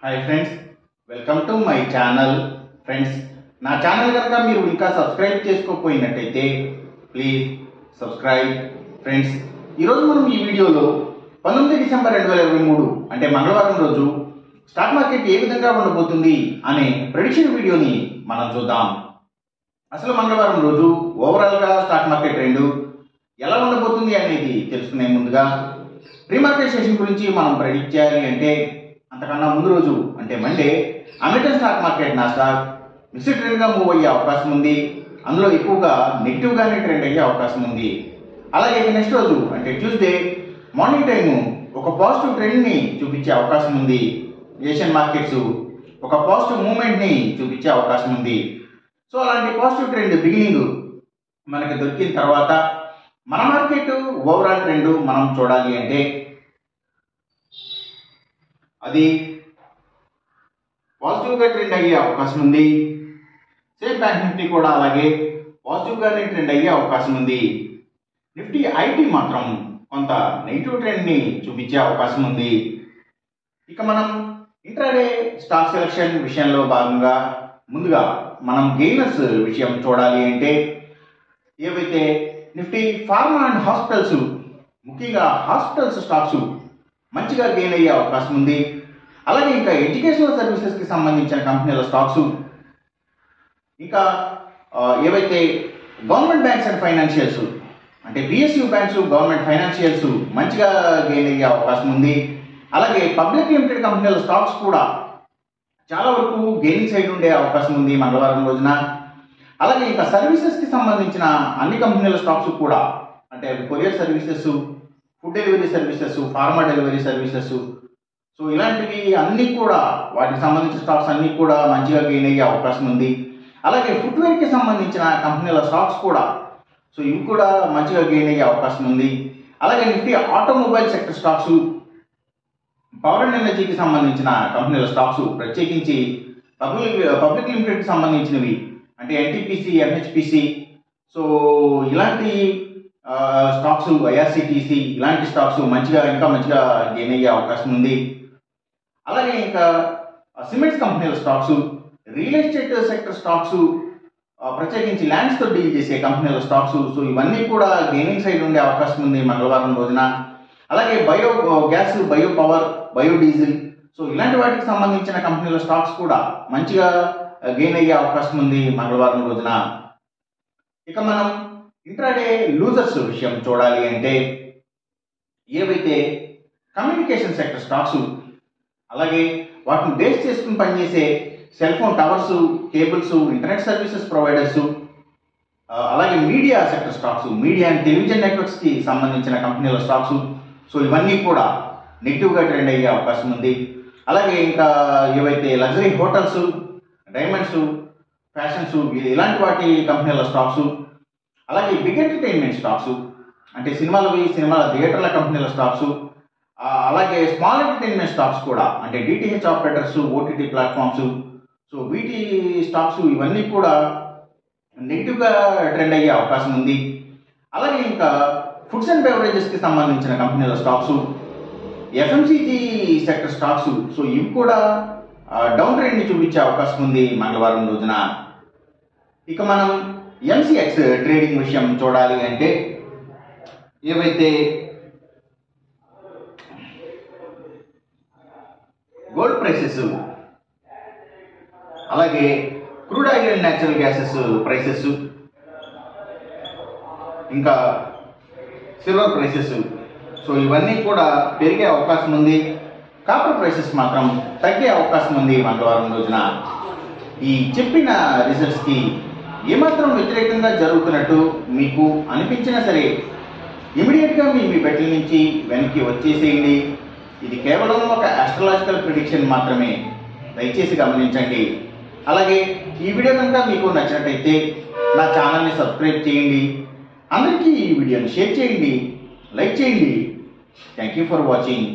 Hi friends, welcome to my channel. Friends, నా channel కనుక మీరు ఇంకా సబ్స్క్రైబ్ చేసుకోకపోయినట్టయితే ప్లీజ్ సబ్స్క్రైబ్. ఫ్రెండ్స్, ఈరోజు మనం ఈ వీడియోలో 19 డిసెంబర్ 2023 అంటే మంగళవారం రోజు స్టాక్ మార్కెట్ ఏ విధంగా ఉండబోతుంది అనే ప్రెడిక్షన్ వీడియోని మనం చూద్దాం. అసలు మంగళవారం రోజు ఓవరాల్గా స్టాక్ మార్కెట్ ట్రెండ్ ఎలా ఉండబోతుంది అనేది తెలుసుకునే ముందుగా ప్రీ మార్కెట్ సెషన్ గురించి మనం ప్రెడిక్ట్ చేయాలి అంటే అంతకన్నా ముందు రోజు అంటే Monday American stock market NASDAQ mixed ట్రెండ్గా మూవ్ అయ్యే అవకాశం ఉంది. అందులో ఎక్కువగా నెగిటివ్గానే ట్రెండ్ అయ్యే అవకాశం ఉంది. అలాగే నెక్స్ట్ రోజు అంటే ట్యూస్డే మార్నింగ్ టైము ఒక పాజిటివ్ ట్రెండ్ని చూపించే అవకాశం ఉంది. ఏషియన్ మార్కెట్స్ ఒక పాజిటివ్ మూవ్మెంట్ని చూపించే అవకాశం ఉంది. సో అలాంటి పాజిటివ్ ట్రెండ్ బిగినింగ్ మనకి దొరికిన తర్వాత మన మార్కెట్ ఓవరాల్ ట్రెండ్ మనం చూడాలి అంటే అది పాజిటివ్గా ట్రెండ్ అయ్యే అవకాశం ఉంది. సేమ్ బ్యాంక్ నిఫ్టీ కూడా అలాగే పాజిటివ్గానే ట్రెండ్ అయ్యే అవకాశం ఉంది. నిఫ్టీ ఐటీ మాత్రం కొంత నెగిటివ్ ట్రెండ్ని చూపించే అవకాశం ఉంది. ఇక మనం ఇంట్రాడే స్టాక్ సెలెక్షన్ విషయంలో భాగంగా ముందుగా మనం గెయినర్స్ విషయం చూడాలి అంటే ఏవైతే నిఫ్టీ ఫార్మా అండ్ హాస్పిటల్స్ ముఖ్యంగా హాస్పిటల్స్ స్టాక్స్ మంచిగా గెయిన్ అయ్యే అవకాశం ఉంది. అలాగే ఇంకా ఎడ్యుకేషనల్ సర్వీసెస్కి సంబంధించిన కంపెనీల స్టాక్స్ ఇంకా ఏవైతే గవర్నమెంట్ బ్యాంక్స్ అండ్ ఫైనాన్షియల్స్ అంటే పిఎస్యూ బ్యాంక్స్ గవర్నమెంట్ ఫైనాన్షియల్స్ మంచిగా గెయిన్ అయ్యే అవకాశం ఉంది. అలాగే పబ్లిక్ లిమిటెడ్ కంపెనీల స్టాక్స్ కూడా చాలా వరకు గెయిన్ సైడ్ ఉండే అవకాశం ఉంది మంగళవారం రోజున. అలాగే ఇంకా సర్వీసెస్కి సంబంధించిన అన్ని కంపెనీల స్టాక్స్ కూడా అంటే courier services, food delivery services, pharma delivery services, so ఇలాంటివి అన్నీ కూడా వాటికి సంబంధించిన స్టాక్స్ అన్నీ కూడా మంచిగా గెయిన్ అయ్యే అవకాశం ఉంది. అలాగే ఫుట్వేర్కి సంబంధించిన కంపెనీల స్టాక్స్ కూడా సో ఇవి కూడా మంచిగా గెయిన్ అయ్యే అవకాశం ఉంది. అలాగే Nifty automobile sector stocks, power and ఎనర్జీకి సంబంధించిన కంపెనీల స్టాక్స్ ప్రత్యేకించి పబ్లిక్ లిమిటెడ్కి సంబంధించినవి అంటే ఎన్టీపీసీ, ఎన్హెచ్పిసి, సో ఇలాంటి స్టాక్స్, ఐఆర్సిటిసి ఇలాంటి స్టాక్స్ ఇంకా మంచిగా గెయిన్ అయ్యే అవకాశం ఉంది. అలాగే ఇంకా సిమెంట్స్ కంపెనీల stocks, real estate sector stocks ప్రత్యేకించి ల్యాండ్స్తో డీల్ చేసే కంపెనీల స్టాక్స్, సో ఇవన్నీ కూడా గెయినింగ్ సైడ్ ఉండే అవకాశం ఉంది మంగళవారం రోజున. అలాగే bio gas, bio power, bio diesel, so ఇలాంటి వాటికి సంబంధించిన కంపెనీల స్టాక్స్ కూడా మంచిగా గెయిన్ అయ్యే అవకాశం ఉంది మంగళవారం రోజున. ఇక మనం ఇంట్రాడే లూజర్స్ విషయం చూడాలి అంటే ఏవైతే కమ్యూనికేషన్ సెక్టర్ స్టాక్స్ అలాగే వాటిని బేస్ చేసుకుని పనిచేసే cell phone towers, cables, internet services providers, అలాగే media sector stocks, media and television నెట్వర్క్స్కి సంబంధించిన కంపెనీల స్టాక్స్, సో ఇవన్నీ కూడా నెగిటివ్గా ట్రెండ్ అయ్యే అవకాశం ఉంది. అలాగే ఇంకా ఏవైతే లగ్జరీ హోటల్స్, డైమండ్స్, ఫ్యాషన్స్ ఇలాంటి వాటి కంపెనీల స్టాక్స్, అలాగే బిగ్ ఎంటర్టైన్మెంట్ స్టాక్స్ అంటే సినిమాల థియేటర్ల కంపెనీల స్టాక్స్, అలాగే స్మాల్ ఎంటర్టైన్మెంట్ స్టాక్స్ కూడా అంటే DTH operators, OTT platforms, so వీటి స్టాక్స్ ఇవన్నీ కూడా నెగిటివ్గా ట్రెండ్ అయ్యే అవకాశం ఉంది. అలాగే ఇంకా ఫుడ్స్ అండ్ బెవరేజెస్కి సంబంధించిన కంపెనీల stocks, FMCG sector stocks, so ఇవి కూడా డౌన్ ట్రెండ్ని చూపించే అవకాశం ఉంది మంగళవారం రోజున. ఇక మనం ఎంసీఎక్స్ ట్రేడింగ్ విషయం చూడాలి అంటే ఏవైతే గోల్డ్ ప్రైసెస్, అలాగే crude oil and natural gases prices, ఇంకా సిల్వర్ ప్రైసెస్, సో ఇవన్నీ కూడా పెరిగే అవకాశం ఉంది. కాపర్ ప్రైసెస్ మాత్రం తగ్గే అవకాశం ఉంది మంగళవారం రోజున. ఈ చెప్పిన రిజల్ట్స్కి ఏమాత్రం వ్యతిరేకంగా జరుగుతున్నట్టు మీకు అనిపించినా సరే ఇమీడియట్గా మీ బెట్ల నుంచి వెనక్కి వచ్చేసేయండి. ఇది కేవలం ఒక ఆస్ట్రాలజికల్ ప్రిడిక్షన్ మాత్రమే, దయచేసి గమనించండి. అలాగే ఈ వీడియో కనుక మీకు నచ్చినట్టయితే నా ఛానల్ని సబ్స్క్రైబ్ చేయండి. అందరికీ ఈ వీడియోని షేర్ చేయండి, లైక్ చేయండి. Thank you for watching.